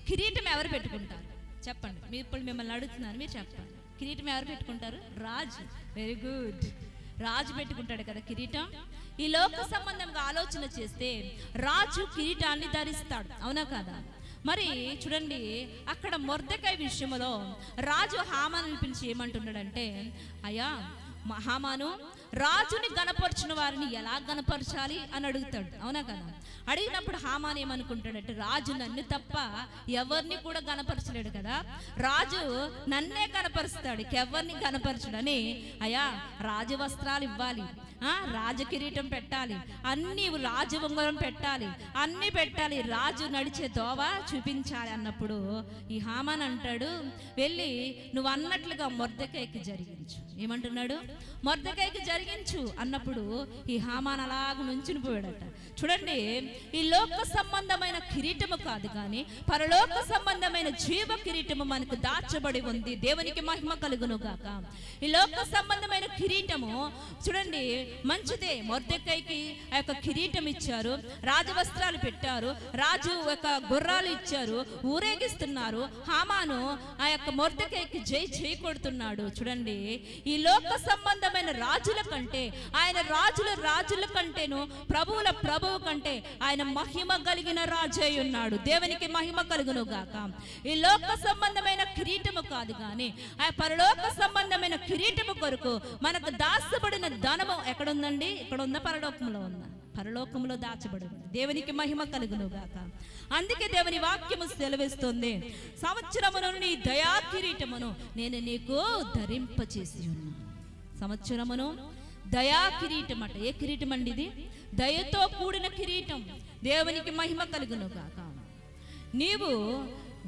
కిరీటం ఎవరు పెట్టుకుంటారు చెప్పండి? మీరు ఇప్పుడు మిమ్మల్ని అడుగుతున్నాను, మీరు చెప్పండి. కిరీటం ఎవరు పెట్టుకుంటారు? రాజు. Very good. రాజు పెట్టుకుంటాడు కదా కిరీటం. ఈ లోక సంబంధంగా ఆలోచన చేస్తే రాజు కిరీటాన్ని ధరిస్తాడు. అవునా కదా? మరి చూడండి, అక్కడ మొర్దెకై విషయంలో రాజు హామాను పిలిచి ఏమంటున్నాడంటే, అయ్యా హామాను, రాజుని గణపరచిన వారిని ఎలా గణపరచాలి అని అడుగుతాడు. అవునా కదా? అడిగినప్పుడు హామాను ఏమనుకుంటాడంటే, రాజు నన్ను తప్ప ఎవరిని కూడా గణపరచలేడు కదా, రాజు నన్నే గణపరుస్తాడు, ఎవరిని గణపరచడని, అయ్యా రాజు వస్త్రాలు ఇవ్వాలి, రాజకిరీటం పెట్టాలి, అన్ని రాజు ఉంగరం పెట్టాలి, అన్ని పెట్టాలి, రాజు నడిచే దోవ చూపించాలి అన్నప్పుడు ఈ హామాన్ అంటాడు, వెళ్ళి నువ్వు అన్నట్లుగా మొర్దెకైకి జరిగించు. ఏమంటున్నాడు? మొర్దెకైకి జరిగించు అన్నప్పుడు ఈ హామాన్ అలాగ నుంచుని పోయాడట. చూడండి, ఈ లోక సంబంధమైన కిరీటము కాదు కానీ పరలోక సంబంధమైన జీవ కిరీటము మనకు దాచబడి ఉంది. దేవునికి మహిమ కలుగును గాక. ఈ లోక సంబంధమైన కిరీటము చూడండి మంచిదే. మొర్దెకైకి ఆ యొక్క కిరీటం ఇచ్చారు, రాజవస్త్రాలు పెట్టారు, రాజు ఒక గుర్రాలు ఇచ్చారు, ఊరేగిస్తున్నారు. హామాను ఆ యొక్క మొర్దెకైకి జై జై కొడుతున్నాడు. చూడండి, ఈ లోక సంబంధమైన రాజుల కంటే, ఆయన రాజుల కంటేను ప్రభువుల ప్రభువు కంటే ఆయన మహిమ కలిగిన రాజై ఉన్నాడు. దేవునికి మహిమ కలుగును గాక. ఈ లోక సంబంధమైన కిరీటము కాదు కానీ ఆ పరలోక సంబంధమైన కిరీటము కొరకు మనకు దాచబడిన ధనము ఎక్కడుందండి? ఇక్కడ ఉందా? పరలోకంలో ఉందా? పరలోకంలో దాచబడి ఉంది. దేవునికి మహిమ కలుగును గాక. అందుకే దేవుని వాక్యము సెలవిస్తుంది, సంవత్సరమును నీ దయా కిరీటమును నేను నీకు ధరింపచేసి ఉన్నాను. సంవత్సరమును దయా కిరీటం అట. ఏ కిరీటం అండి ఇది? దయతో కూడిన కిరీటం. దేవునికి మహిమ కలుగును గాక. నీవు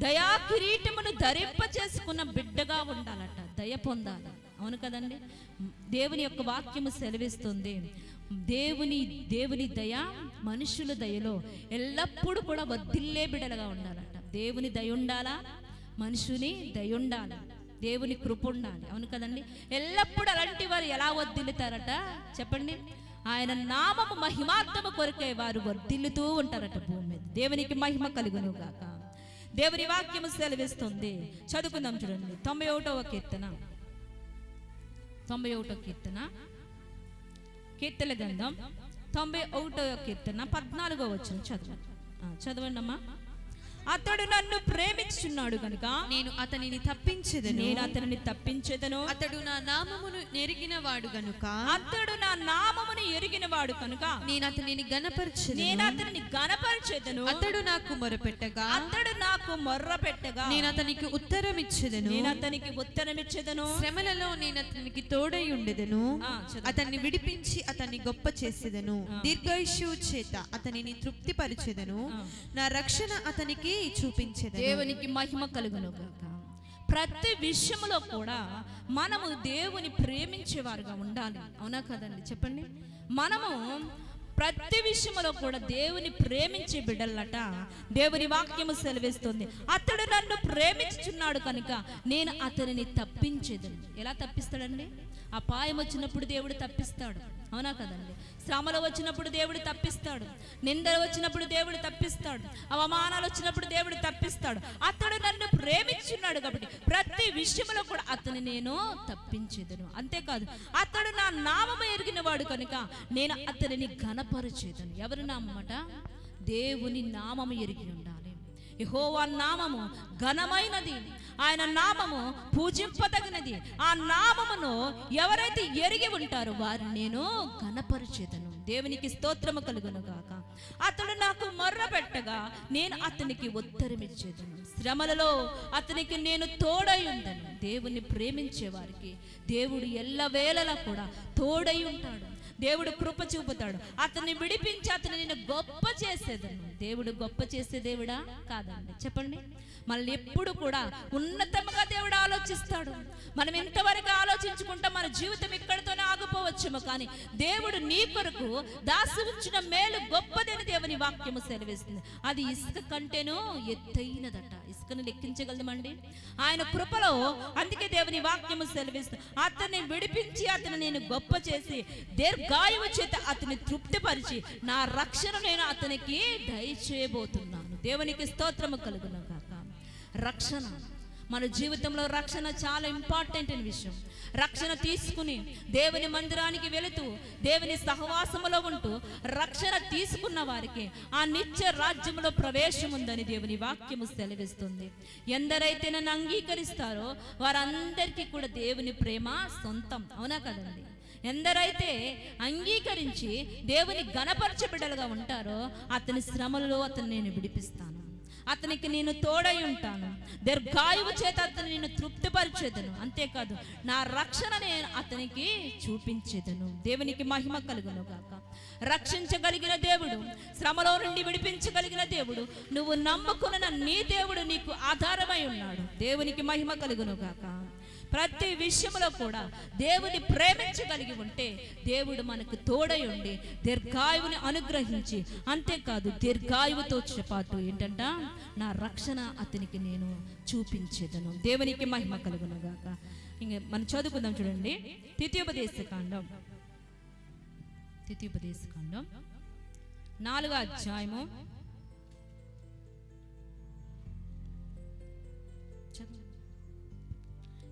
దయా కిరీటమును ధరింప చేసుకున్న బిడ్డగా ఉండాలట. దయ పొందాలి. అవును కదండి? దేవుని యొక్క వాక్యము సెలవిస్తుంది, దేవుని దయ మనుషుల దయలో ఎల్లప్పుడూ కూడా వర్ధిల్లే బిడ్డలుగా ఉండాలట. దేవుని దయ ఉండాలా? మనుషుని దయ ఉండాలి, దేవుని కృప ఉండాలి. అవును కదండి? ఎల్లప్పుడూ అలాంటి వారు ఎలా వర్ధిల్లుతారట చెప్పండి? ఆయన నామము మహిమార్థము కొరకే వారు వర్ధిల్లుతూ ఉంటారట భూమి మీద. దేవునికి మహిమ కలుగును గాక. దేవుని వాక్యము సెలవిస్తుంది. చదువుకుందాం చూడండి. 91వ కీర్తన, 91వ కీర్తన, కీర్తన గ్రంథం 91వ కీర్తన 14వ వచనం చదవండి అమ్మా. అతడు నన్ను ప్రేమించుచున్నాడు కనుక నేను అతనిని తప్పించెదను. అతడు నా నామమును ఎరిగినవాడు గనుక నేను అతనిని గణపరచెదను. అతడు నాకు మొర్రపెట్టగా నేను అతనికి ఉత్తరమిచ్చెదను. శ్రమలలో నేను అతనికి తోడై ఉండెదను. అతన్ని విడిపించి అతన్ని గొప్ప చేసేదను. దీర్ఘాయుష్యు చేత అతనిని తృప్తిపరిచెదను. నా రక్షణ అతనికి చూపించెదను. దేవునికి మహిమ కలుగును గాక. ప్రతి విషయంలో కూడా మనము దేవుని ప్రేమించేవారుగా ఉండాలి. అవునా కదండి? చెప్పండి. మనము ప్రతి విషయంలో కూడా దేవుని ప్రేమించే బిడ్డలట. దేవుని వాక్యము సెలవిస్తుంది, అతడు నన్ను ప్రేమించుచున్నాడు కనుక నేను అతనిని తప్పించేదను. ఎలా తప్పిస్తాడండి? అపాయం వచ్చినప్పుడు దేవుడు తప్పిస్తాడు. అవునా కదండి? శ్రమలు వచ్చినప్పుడు దేవుడు తప్పిస్తాడు, నిందలు వచ్చినప్పుడు దేవుడు తప్పిస్తాడు, అవమానాలు వచ్చినప్పుడు దేవుడు తప్పిస్తాడు. అతడు నన్ను ప్రేమించున్నాడు కాబట్టి ప్రతి విషయంలో కూడా అతని నేను తప్పించేదను. అంతేకాదు, అతడు నా నామము ఎరిగిన వాడు కనుక నేను అతనిని ఘనపరచేదను. ఎవరి నామమట? దేవుని నామము ఎరిగి ఉండాలి. యెహోవా నామము ఘనమైనది, ఆయన నామము పూజింపదగినది. ఆ నామమును ఎవరైతే ఎరిగి ఉంటారో వారిని నేను ఘనపరిచేదను. దేవునికి స్తోత్రము కలుగును గాక. అతడు నాకు మొర్ర పెట్టగా నేను అతనికి ఉత్తరమిచ్చేదను. శ్రమలలో అతనికి నేను తోడై ఉందను. దేవుని ప్రేమించే వారికి దేవుడు ఎల్లవేళలా కూడా తోడై ఉంటాడు. దేవుడు కృప చూపుతాడు. అతన్ని విడిపించి అతను నేను గొప్ప చేసేదను. దేవుడు గొప్ప చేసే దేవుడా కాదండి? చెప్పండి. మళ్ళీ ఎప్పుడు కూడా ఉన్నతముగా దేవుడు ఆలోచిస్తాడు. మనం ఇంతవరకు ఆలోచించుకుంటాం, మన జీవితం ఇక్కడితోనే ఆగిపోవచ్చేమో, కానీ దేవుడు నీ కొరకు దాసి ఉంచిన మేలు గొప్పదని దేవుని వాక్యము సెలవిస్తుంది. అది ఇసుక కంటేనూ ఎత్తైనదట. ఇసుకను లెక్కించగలమండి ఆయన కృపలో? అందుకే దేవుని వాక్యము సెలవిస్తుంది, అతన్ని విడిపించి అతను నేను గొప్ప చేసి దీర్ఘాయువు చేత అతని తృప్తిపరిచి నా రక్షణ నేను అతనికి దయచేయబోతున్నాను. దేవునికి స్తోత్రము కలుగును గాక. రక్షణ మన జీవితంలో రక్షణ చాలా ఇంపార్టెంట్ అయిన విషయం. రక్షణ తీసుకుని దేవుని మందిరానికి వెళుతూ దేవుని సహవాసములో ఉంటూ రక్షణ తీసుకున్న వారికి ఆ నిత్య రాజ్యములో ప్రవేశం ఉందని దేవుని వాక్యము సెలవిస్తుంది. ఎందరైతే నన్ను అంగీకరిస్తారో వారందరికీ కూడా దేవుని ప్రేమ సొంతం. అవునా కదండి? ఎందరైతే అంగీకరించి దేవుని ఘనపరచ బిడ్డలుగా ఉంటారో అతని శ్రమలలో అతను నేను విడిపిస్తాను. అతనికి నేను తోడై ఉంటాను, దీర్ఘాయువు చేత అతను నేను తృప్తిపరిచేదను, అంతేకాదు నా రక్షణ నేను అతనికి చూపించేదను. దేవునికి మహిమ కలుగును గాక. రక్షించగలిగిన దేవుడు, శ్రమలో నుండి విడిపించగలిగిన దేవుడు, నువ్వు నమ్ముకున్న నీ దేవుడు నీకు ఆధారమై ఉన్నాడు. దేవునికి మహిమ కలుగును గాక. ప్రతి విషయంలో కూడా దేవుని ప్రేమించగలిగి ఉంటే దేవుడు మనకు తోడై ఉండి దీర్ఘాయువుని అనుగ్రహించి, అంతేకాదు దీర్ఘాయువుతో పాటు ఏంటంట, నా రక్షణ అతనికి నేను చూపించేదను. దేవునికి మహిమ కలుగును గాక. ఇంక మనం చదువుకుందాం చూడండి. ద్వితీయోపదేశకాండం 4వ అధ్యాయము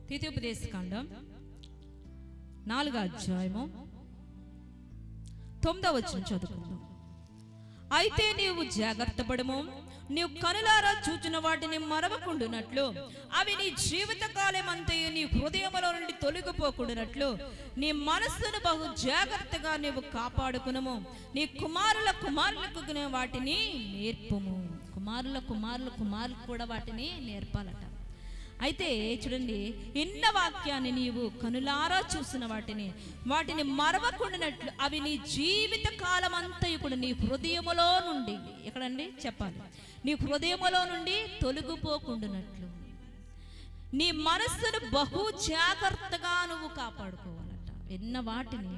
ద్వితీయోపదేశకాండం 4వ అధ్యాయము 9వ వచనం చదువుకుందాం. అయితే నీవు జాగ్రత్త పడము, నీవు కనులారా చూచిన వాటిని మరవకుండునట్లు, అవి నీ జీవిత కాలమంతయు నీ హృదయములో నుండి తొలగిపోకుండునట్లు నీ మనస్సును బహు జాగ్రత్తగా నీవు కాపాడుకునము. నీ కుమారులకు వాటిని నేర్పుము. కుమారులకు కూడా వాటిని నేర్పాలట. అయితే చూడండి, ఇన్న వాక్యాన్ని నీవు కనులారా చూసిన వాటిని మరవకుండానట్లు అవి నీ జీవిత కాలం అంతయు కూడా నీ హృదయములో నుండి, ఎక్కడండి చెప్పాలి, నీ హృదయములో నుండి తొలగిపోకుండానట్లు నీ మనస్సును బహు జాగ్రత్తగా నువ్వు కాపాడుకోవాలట. ఎన్న వాటిని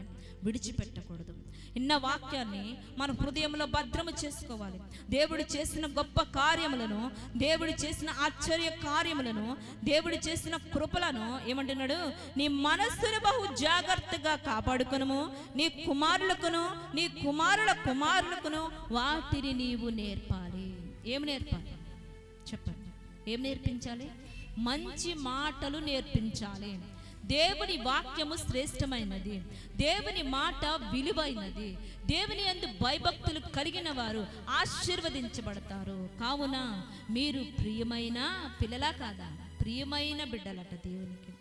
విడిచిపెట్టకూడదు. ఇన్న వాక్యాన్ని మన హృదయంలో భద్రము చేసుకోవాలి. దేవుడు చేసిన గొప్ప కార్యములను, దేవుడు చేసిన ఆశ్చర్య కార్యములను, దేవుడు చేసిన కృపలను ఏమంటున్నాడు, నీ మనస్సును బహు జాగ్రత్తగా కాపాడుకును, నీ కుమారులకును వాటిని నీవు నేర్పాలి. ఏం నేర్పాలి చెప్పండి? ఏం నేర్పించాలి? మంచి మాటలు నేర్పించాలి. దేవుని వాక్యము శ్రేష్టమైనది, దేవుని మాట విలువైనది. దేవుని యందు భయభక్తులు కలిగిన వారు ఆశీర్వదించబడతారు. కావున మీరు ప్రియమైన పిల్లలా కాదా? ప్రియమైన బిడ్డలట. దేవునికి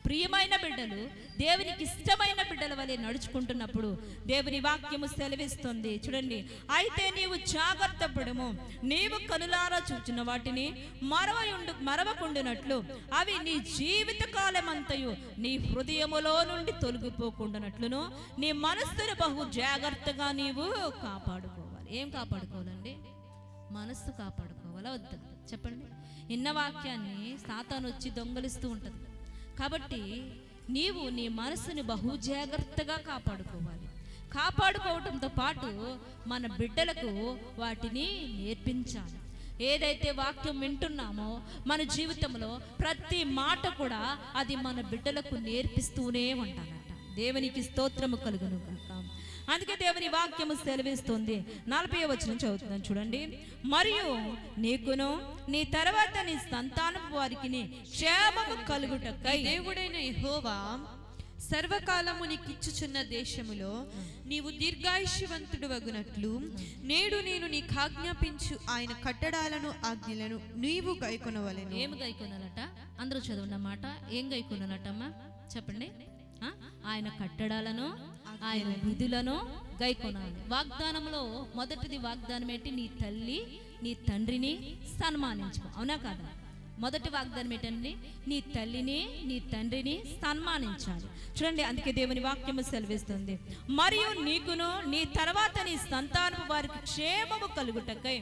ప్రియమైన బిడ్డలు దేవునికి ఇష్టమైన బిడ్డల వలె నడుచుకుంటున్నప్పుడు దేవుని వాక్యము సెలవిస్తుంది. చూడండి, అయితే నీవు జాగ్రత్త పడము, నీవు కనులారా చూచిన వాటిని మరవకుండునట్లు అవి నీ జీవిత కాలమంతయు నీ హృదయములో నుండి తొలగిపోకుండానట్లును నీ మనస్సును బహు జాగ్రత్తగా నీవు కాపాడుకోవాలి. ఏం కాపాడుకోవాలండి? మనస్సు కాపాడుకోవాలా వద్దా చెప్పండి? ఇన్న వాక్యాన్ని సాతాను వచ్చి దొంగలిస్తూ ఉంటుంది. కాబట్టి నీవు నీ మనసుని బహు జాగ్రత్తగా కాపాడుకోవాలి. కాపాడుకోవటంతో పాటు మన బిడ్డలకు వాటిని నేర్పించాలి. ఏదైతే వాక్యం వింటున్నామో మన జీవితంలో ప్రతి మాట కూడా అది మన బిడ్డలకు నేర్పిస్తూనే ఉంటానట. దేవునికి స్తోత్రము కలుగును గాక. అందుకే దేవుని వాక్యము సెలవిస్తుంది. 40వ వచనం చదువుతున్నాను చూడండి. మరియు నీకును నీ తర్వాత నీ సంతానపు వారికి క్షేమము కలుగుటకై దేవుడైన యెహోవా సర్వకాలము నీకిచ్చుచున్న దేశములో నీవు దీర్ఘాయుష్యవంతుడు వగునట్లు నేడు నేను నీకు ఆజ్ఞాపించు ఆయన కట్టడాలను ఆజ్ఞలను నీవు గైకొనవలెను. ఏమి గైకొనాలట? అందరూ చదవన్నమాట. ఏం గైకొనాలటమ్మా చెప్పండి? ఆయన కట్టడాలను, ఆయన విధులను గైకొనాలి. వాగ్దానంలో మొదటిది వాగ్దానం ఏంటి? నీ తల్లి నీ తండ్రిని సన్మానించుకో. అవునా కాదా? మొదటి వాగ్దానం ఏంటండి? నీ తల్లిని నీ తండ్రిని సన్మానించాలి. చూడండి, అందుకే దేవుని వాక్యము సెలవిస్తుంది. మరియు నీకును నీ తర్వాత నీ సంతానపు వారికి క్షేమము కలుగుటకై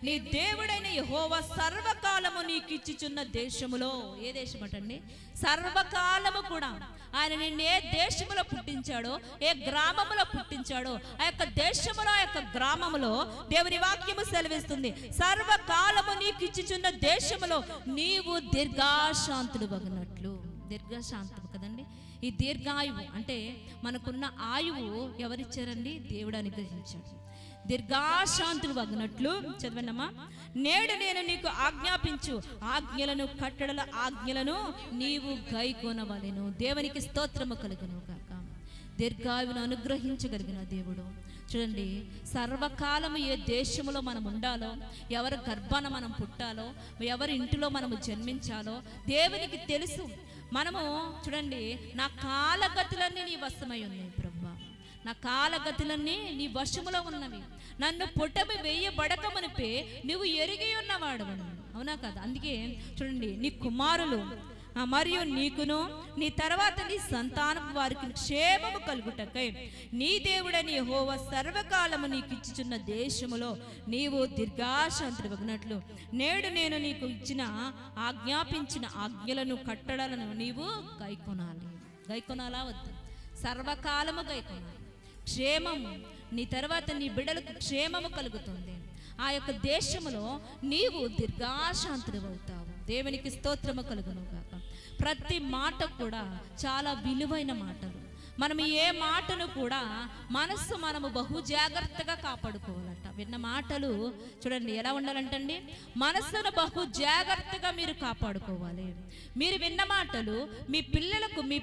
నీ దేవుడైన యెహోవా సర్వకాలము నీకు ఇచ్చుచున్న దేశములో, ఏ దేశం అంటండి? సర్వకాలము కూడా ఆయన నిన్ను ఏ దేశములో పుట్టించాడో, ఏ గ్రామములో పుట్టించాడో ఆ యొక్క దేశములో, ఆ యొక్క గ్రామములో దేవుని వాక్యము సెలవిస్తుంది. సర్వకాలము నీకు ఇచ్చుచున్న దేశములో నీవు దీర్ఘశాంతుడు వగునట్లు. దీర్ఘశాంతము కదండి. ఈ దీర్ఘాయువు అంటే మనకున్న ఆయువు ఎవరిచ్చారండి? దేవుడు అనుగ్రహించాడు. దీర్ఘశాంతులు వగినట్లు చదవనమ్మా. నేడు నేను నీకు ఆజ్ఞాపించు ఆజ్ఞలను, కట్టడల ఆజ్ఞలను నీవు గైకొనవలెను. దేవునికి స్తోత్రము కలుగును గాక. దీర్ఘాయువును అనుగ్రహించగలిగిన దేవుడు. చూడండి, సర్వకాలము ఏ దేశంలో మనం ఉండాలో, ఎవరి గర్భాన మనం పుట్టాలో, ఎవరి ఇంటిలో మనము జన్మించాలో దేవునికి తెలుసు. మనము చూడండి, నా కాలగతులన్నీ నీ వశమై ఉన్నాయి ప్రభువా, నా కాలగతులన్నీ నీ వశములో ఉన్నవి, నన్ను పొట్టమి వేయబడక మునిపే నువ్వు ఎరిగి ఉన్నవాడు. అవునా కదా? అందుకే చూడండి, నీ కుమారులు మరియు నీకును నీ తర్వాత నీ సంతానపు వారికి క్షేమము కలుగుటకై నీ దేవుడని యెహోవా సర్వకాలము నీకు ఇచ్చుచున్న దేశములో నీవు దీర్ఘాశాంతుడవగునట్లు నేడు నేను నీకు ఆజ్ఞాపించిన ఆజ్ఞలను కట్టడలను నీవు గైకొనాలా వద్దా? సర్వకాలము గైకొనాలి. క్షేమము నీ తర్వాత నీ బిడ్డలకు క్షేమము కలుగుతుంది. ఆ యొక్క దేశములో నీవు దీర్ఘాశాంతుడవుతావు. దేవునికి స్తోత్రము కలుగును గాక. ప్రతి మాట కూడా చాలా విలువైన మాటలు. మనం ఏ మాటను కూడా మనము బహు జాగ్రత్తగా కాపాడుకోవాలట. విన్న మాటలు చూడండి ఎలా ఉండాలంటండి, మనస్సును బహు జాగ్రత్తగా మీరు కాపాడుకోవాలి. మీరు విన్న మాటలు మీ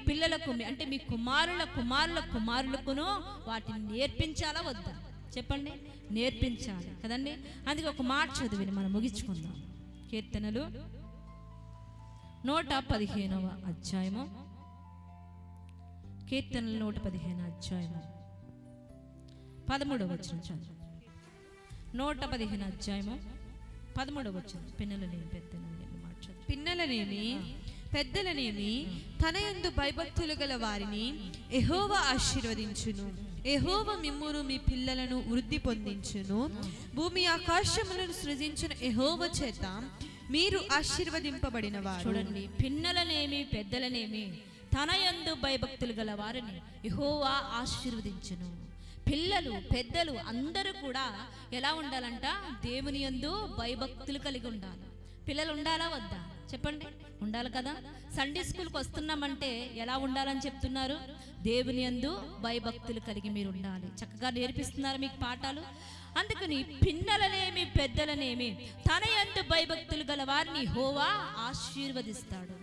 పిల్లలకు అంటే మీ కుమారులకును వాటిని నేర్పించాలా వద్దా? చెప్పండి, నేర్పించాలి కదండి. అందుకే ఒక మాట చదివిని మనం ముగించుకుందాం. కీర్తనలు 115వ అధ్యాయము, కీర్తనలు 115 అధ్యాయము 13వ వచనం చదువు. 115 అధ్యాయము 13వ వచనం. పిన్నలనేమి పెద్దలనేమి తన యందు భయభక్తులు గల వారిని యెహోవా ఆశీర్వదించును. యెహోవా మిమ్మును మీ పిల్లలను వృద్ధి పొందించును. భూమి ఆకాశములను సృజించిన యెహోవా చేత మీరు ఆశీర్వదింపబడిన వారు. చూడండి, పిన్నలనేమి పెద్దలనేమి తన యందు భయభక్తులు గల వారిని యెహోవా ఆశీర్వదించును. పిల్లలు పెద్దలు అందరూ కూడా ఎలా ఉండాలంట? దేవుని యందు భయభక్తులు కలిగి ఉండాలి. పిల్లలు ఉండాలా వద్దా? చెప్పండి, ఉండాలి కదా. సండే స్కూల్కి వస్తున్నామంటే ఎలా ఉండాలని చెప్తున్నారు? దేవుని యందు భయభక్తులు కలిగి మీరు ఉండాలి. చక్కగా నేర్పిస్తున్నారు మీకు పాఠాలు. అందుకని పిన్నలనేమి పెద్దలనేమి తన యందు భయభక్తులు గల వారిని యెహోవా ఆశీర్వదిస్తాడు.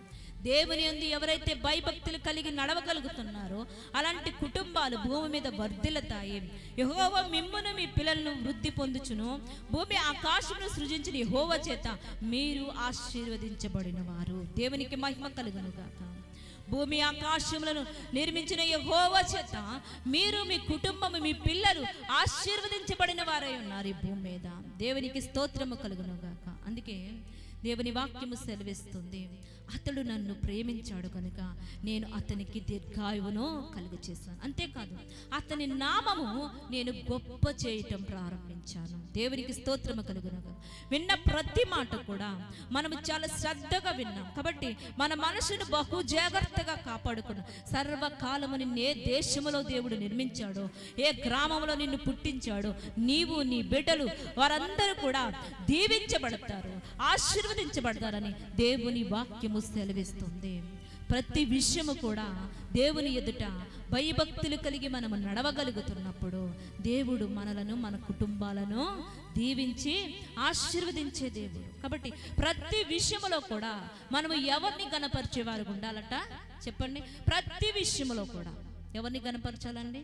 దేవుని యందు ఎవరైతే భయభక్తులు కలిగి నడవగలుగుతున్నారో అలాంటి కుటుంబాలు భూమి మీద వర్ధిల్లుతాయి. యెహోవా మిమ్మును మీ పిల్లలను వృద్ధి పొందుచును. భూమి ఆకాశమును సృజించిన యెహోవా చేత మీరు ఆశీర్వదించబడిన వారు. దేవునికి మహిమ కలుగును గాక. భూమి ఆకాశములను నిర్మించిన యెహోవా చేత మీరు మీ కుటుంబము మీ పిల్లలు ఆశీర్వదించబడిన వారై ఉన్నారు ఈ భూమి మీద. దేవునికి స్తోత్రము కలుగును గాక. అందుకే దేవుని వాక్యము సెలవిస్తుంది, అతడు నన్ను ప్రేమించాడు కనుక నేను అతనికి దీర్ఘాయువును కలుగచేశాను. అంతేకాదు, అతని నామము నేను గొప్ప చేయటం ప్రారంభించాను. దేవునికి స్తోత్రము కలుగును. విన్న ప్రతి మాట కూడా మనము చాలా శ్రద్ధగా విన్నాం కాబట్టి మన మనసును బహు జాగ్రత్తగా కాపాడుకున్నాం. సర్వకాలము నిన్ను ఏ దేశంలో దేవుడు నిర్మించాడో, ఏ గ్రామంలో నిన్ను పుట్టించాడో, నీవు నీ బిడ్డలు వారందరూ కూడా దీవించబడతారు, ఆశీర్వదించబడతారని దేవుని వాక్యము సెలవిస్తుంది. ప్రతి విషయము కూడా దేవుని ఎదుట భయభక్తులు కలిగి మనము నడవగలుగుతున్నప్పుడు దేవుడు మనలను మన కుటుంబాలను దీవించి ఆశీర్వదించే దేవుడు. కాబట్టి ప్రతి విషయములో కూడా మనము ఎవరిని గణపరిచేవారు ఉండాలట? చెప్పండి, ప్రతి విషయములో కూడా ఎవరిని గణపరచాలండి?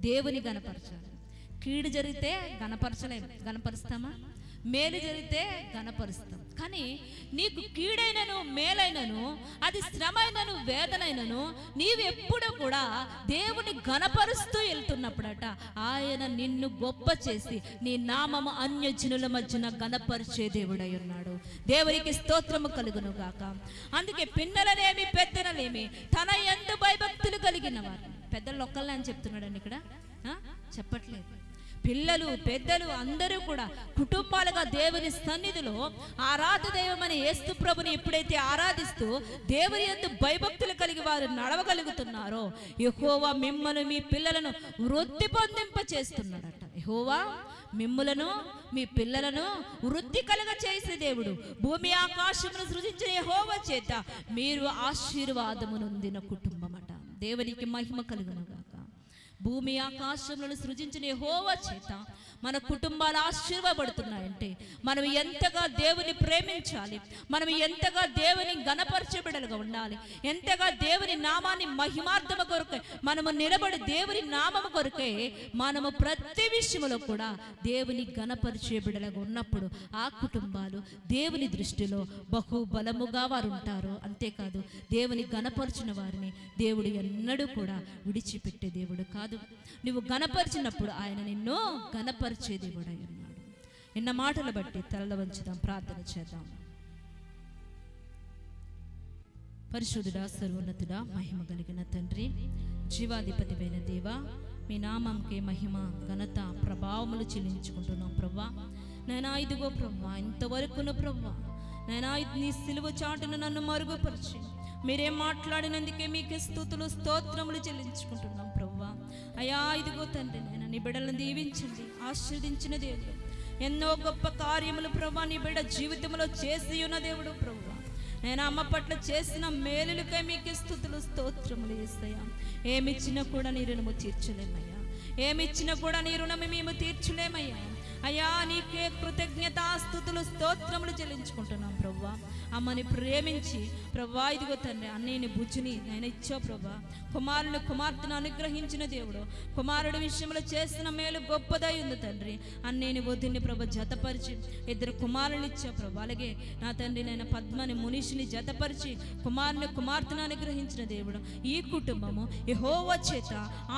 దేవుని గణపరచాలి. కీడు జరిగితే గణపరుస్తామా? మేలు జరిగితే గణపరుస్తాం. కానీ నీకు కీడైనను మేలైనను, అది శ్రమైనను వేదనైనను, నీవెప్పుడు కూడా దేవుని గణపరుస్తూ వెళ్తున్నప్పుడట ఆయన నిన్ను గొప్ప చేసి నీ నామము అన్యజనుల మధ్యన గణపరిచే దేవుడై ఉన్నాడు. దేవునికి స్తోత్రము కలుగును గాక. అందుకే పిన్నలనేమి పెద్దలనేమి తన యందు భయభక్తులు కలిగిన వారు. పెద్దలు ఒక్కళ్ళే అని చెప్తున్నాడండి ఇక్కడ, చెప్పట్లేదు. పిల్లలు పెద్దలు అందరూ కూడా కుటుంబాలుగా దేవుని సన్నిధిలో ఆరాధ దైవమని యేసు ప్రభుని ఎప్పుడైతే ఆరాధిస్తూ దేవుని యందు భయభక్తులు కలిగి వారు నడవగలుగుతున్నారో యెహోవా మిమ్మల్ని మీ పిల్లలను వృద్ధి పొందింప చేస్తున్నాడట. యెహోవా మిమ్ములను మీ పిల్లలను వృద్ధి కలుగ చేసే దేవుడు. భూమి ఆకాశమును సృజించిన యెహోవా చేత మీరు ఆశీర్వాదము నొందిన కుటుంబం అట. దేవునికి మహిమ కలుగును గాక. భూమి ఆకాశములను సృజించిన యెహోవా చేత మన కుటుంబాలు ఆశీర్వబడుతున్నాయంటే మనం ఎంతగా దేవుని ప్రేమించాలి, మనం ఎంతగా దేవుని గణపరిచే బిడ్డలుగా ఉండాలి, ఎంతగా దేవుని నామాన్ని మహిమార్థము కొరకే మనము నిలబడి దేవుని నామము కొరకే మనము ప్రతి విషయంలో కూడా దేవుని గణపరిచే బిడ్డలుగా ఉన్నప్పుడు ఆ కుటుంబాలు దేవుని దృష్టిలో బహుబలముగా వారు ఉంటారు. అంతేకాదు, దేవుని గణపరిచిన వారిని దేవుడు ఎన్నడూ కూడా విడిచిపెట్టే దేవుడు కాదు. కాదు, నువ్వు గణపరిచినప్పుడు ఆయన నిన్ను గణపరిచే దేవుడై ఉన్నాడు. నిన్న మాటలు బట్టి తలల వంచుదాం, ప్రార్థన చేద్దాం. పరిశుద్ధుడా, సర్వోన్నతుడా, మహిమ కలిగిన తండ్రి, జీవాధిపతివైన దేవా, మీ నామంకే మహిమ, ఘనత, ప్రభావములు చెల్లించుకుంటున్నాం ప్రభా. నైనా ఇదిగో ప్రభా, ఇంతవరకును ప్రభా నైనా నీ సిలువ చాటును నన్ను మరుగుపరిచి మీరేం మాట్లాడినందుకే మీకే స్తుతులు స్తోత్రములు చెల్లించుకుంటున్నాం ప్రభా. అయ్యా ఇదిగో తండ్రి, నేను నీ బిడ్డలను దీవించండి, ఆశీర్వదించిన దేవుడు, ఎన్నో గొప్ప కార్యములు ప్రభా నీ బిడ్డ జీవితంలో చేసి ఉన్న దేవుడు ప్రభా. నేను అమ్మ పట్ల చేసిన మేలులకై మీకే స్తుతులు స్తోత్రములు యేసయ్యా. ఏమిచ్చినా కూడా నీ రుణము తీర్చలేమయ్యా, ఏమిచ్చినా కూడా నీ రుణము మేము తీర్చలేమయ్యా. అయ్యా నీకే కృతజ్ఞతాస్తుతులు స్తోత్రములు చెల్లించుకుంటున్నాం ప్రభా. అమ్మని ప్రేమించి ప్రభా ఇదిగో తండ్రి అన్నయ్యని బుజ్జిని నేను ఇచ్చావు ప్రభా. కుమారుని కుమార్తెను అనుగ్రహించిన దేవుడు, కుమారుడి విషయంలో చేసిన మేలు గొప్పదై ఉంది తండ్రి. అన్నయ్యని వదిని ప్రభ జతపరిచి 2 కుమారులు ఇచ్చావు ప్రభా. అలాగే నా తండ్రి నేను పద్మని మునిషిని జతపరిచి కుమారుని కుమార్తెను అనుగ్రహించిన దేవుడు. ఈ కుటుంబము యెహోవా చేత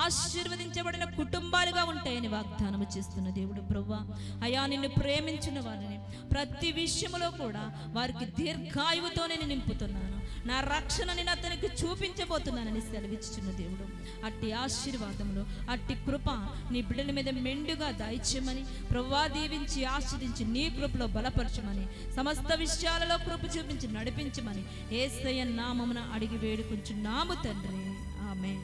ఆశీర్వదించబడిన కుటుంబాలుగా ఉంటాయని వాగ్దానము చేస్తున్న దేవుడు ప్రభా. అయ్యా నిన్ను ప్రేమించిన వారిని ప్రతి విషయంలో కూడా వారికి దీర్ఘాయువుతో నేను నింపుతున్నాను, నా రక్షణ నేను అతనికి చూపించబోతున్నానని సెలవిచ్చుచున్న దేవుడు. అట్టి ఆశీర్వాదములు, అట్టి కృప నీ బిడ్డల మీద మెండుగా దయచేయమని ప్రభువా దీవించి ఆశీర్వదించి నీ కృపలో బలపరచమని, సమస్త విషయాలలో కృప చూపించి నడిపించమని యేసయ్య నామమున అడిగి వేడుకుంటున్నాము తండ్రి. ఆమేన్.